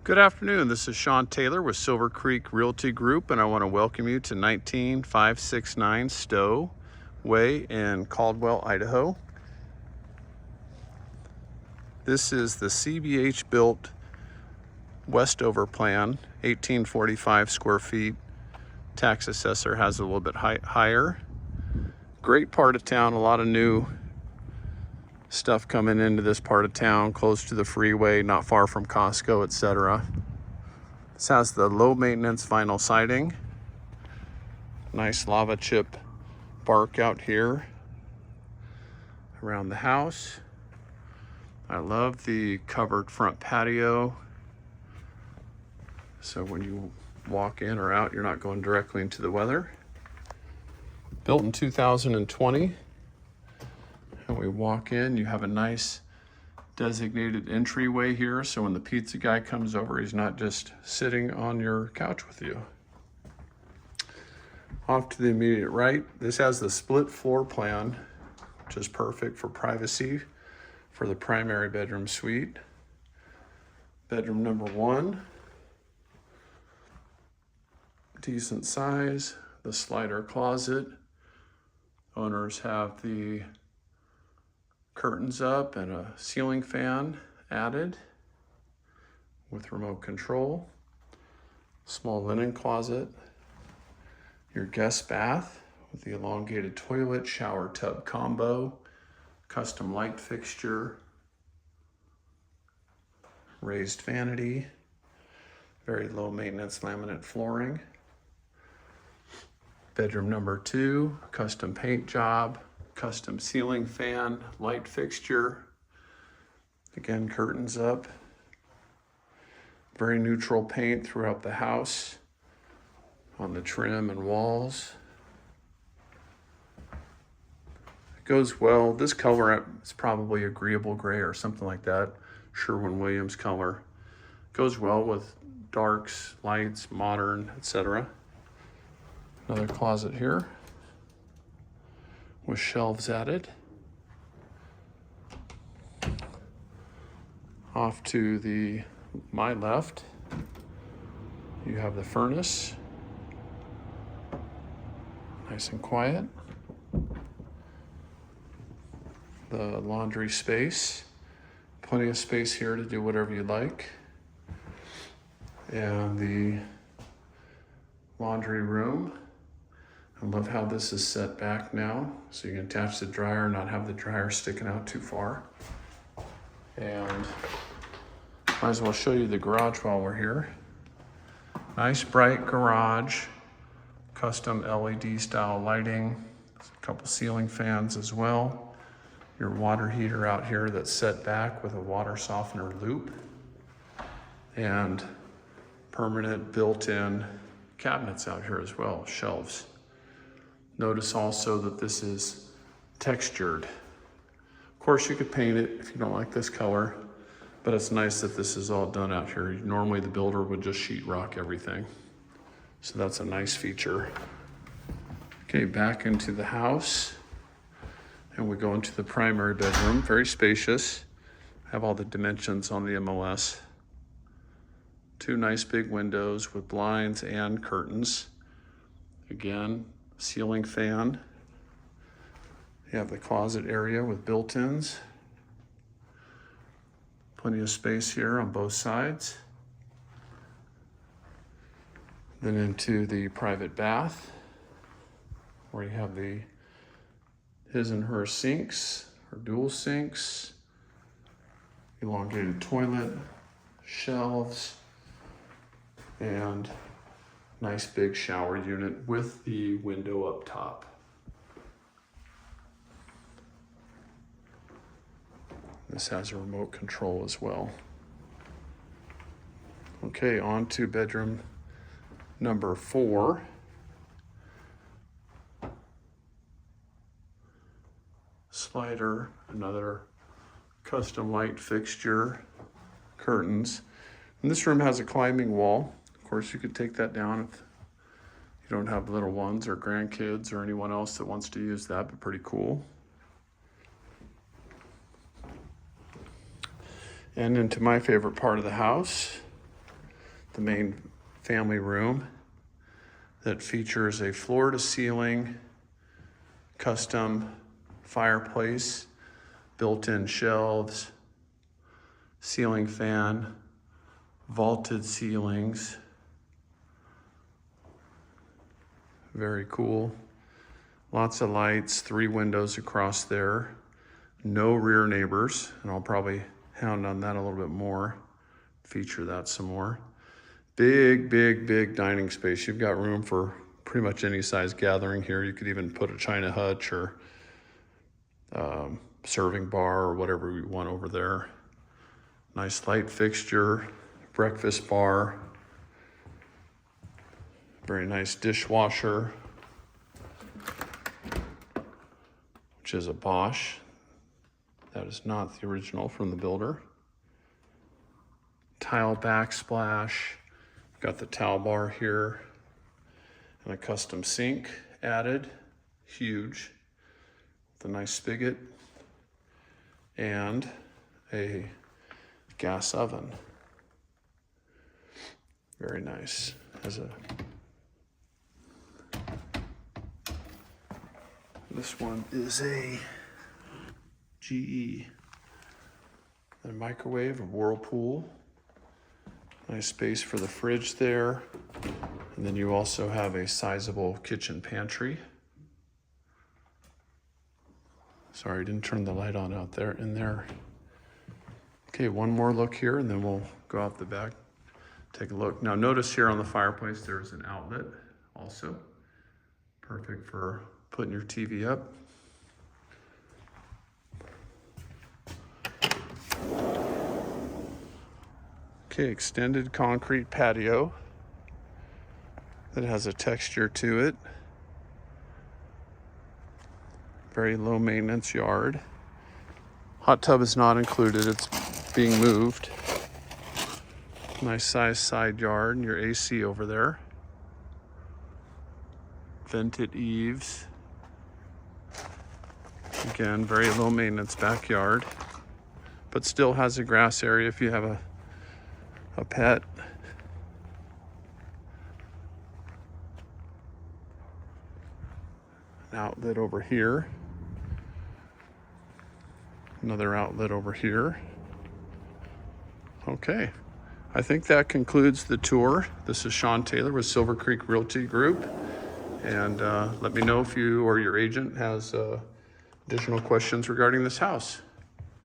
Good afternoon, this is Sean Taylor with Silver Creek Realty Group, and I want to welcome you to 19569 Stowe Way in Caldwell, Idaho. This is the CBH built Westover plan, 1845 square feet. Tax assessor has it a little bit higher. Great part of town, a lot of new stuff coming into this part of town, close to the freeway, not far from Costco, etc. This has the low maintenance vinyl siding. Nice lava chip bark out here around the house. I love the covered front patio. So when you walk in or out, you're not going directly into the weather. Built in 2020. And we walk in, you have a nice designated entryway here, so when the pizza guy comes over, he's not just sitting on your couch with you. Off to the immediate right, this has the split floor plan, which is perfect for privacy for the primary bedroom suite. Bedroom number one, decent size, the slider closet. Owners have the curtains up and a ceiling fan added with remote control. Small linen closet. Your guest bath with the elongated toilet, shower tub combo, custom light fixture, raised vanity, very low maintenance laminate flooring. Bedroom number two, custom paint job, custom ceiling fan, light fixture. Again, curtains up. Very neutral paint throughout the house on the trim and walls. It goes well. This color is probably agreeable gray or something like that. Sherwin-Williams color. Goes well with darks, lights, modern, etc. Another closet here with shelves added. Off to my left, you have the furnace, nice and quiet. The laundry space, plenty of space here to do whatever you like. And the laundry room. I love how this is set back now, so you can attach the dryer and not have the dryer sticking out too far. And might as well show you the garage while we're here. Nice bright garage, custom LED style lighting, a couple ceiling fans as well. Your water heater out here that's set back with a water softener loop, and permanent built-in cabinets out here as well, shelves. Notice also that this is textured. Of course, you could paint it if you don't like this color, but it's nice that this is all done out here. Normally the builder would just sheetrock everything. So that's a nice feature. Okay, back into the house, and we go into the primary bedroom. Very spacious. Have all the dimensions on the MLS. Two nice big windows with blinds and curtains. Again, ceiling fan. You have the closet area with built-ins. Plenty of space here on both sides. Then into the private bath, where you have the his and her sinks, or dual sinks, elongated toilet, shelves, and nice big shower unit with the window up top. This has a remote control as well. Okay, on to bedroom number four. Slider, another custom light fixture, curtains. And this room has a climbing wall. Of course, you could take that down if you don't have little ones or grandkids or anyone else that wants to use that, but pretty cool. And into my favorite part of the house, the main family room that features a floor-to-ceiling custom fireplace, built-in shelves, ceiling fan, vaulted ceilings. Very cool. Lots of lights, 3 windows across there. No rear neighbors, and I'll probably hound on that a little bit more, feature that some more. Big, big, big dining space. You've got room for pretty much any size gathering here. You could even put a china hutch or serving bar or whatever you want over there. Nice light fixture, breakfast bar. Very nice dishwasher, which is a Bosch. That is not the original from the builder. Tile backsplash. Got the towel bar here and a custom sink added, huge, with a nice spigot and a gas oven. Very nice. This one is a GE. And a microwave, a Whirlpool. Nice space for the fridge there. And then you also have a sizable kitchen pantry. Sorry, I didn't turn the light on out there in there. Okay, one more look here and then we'll go out the back, take a look. Now notice here on the fireplace, there's an outlet also. Perfect for putting your TV up. Okay, extended concrete patio that has a texture to it. Very low maintenance yard. Hot tub is not included, it's being moved. Nice size side yard and your AC over there. Vented eaves. Again, very low maintenance backyard, but still has a grass area if you have a pet. An outlet over here. Another outlet over here. Okay, I think that concludes the tour. This is Sean Taylor with Silver Creek Realty Group. And let me know if you or your agent has additional questions regarding this house.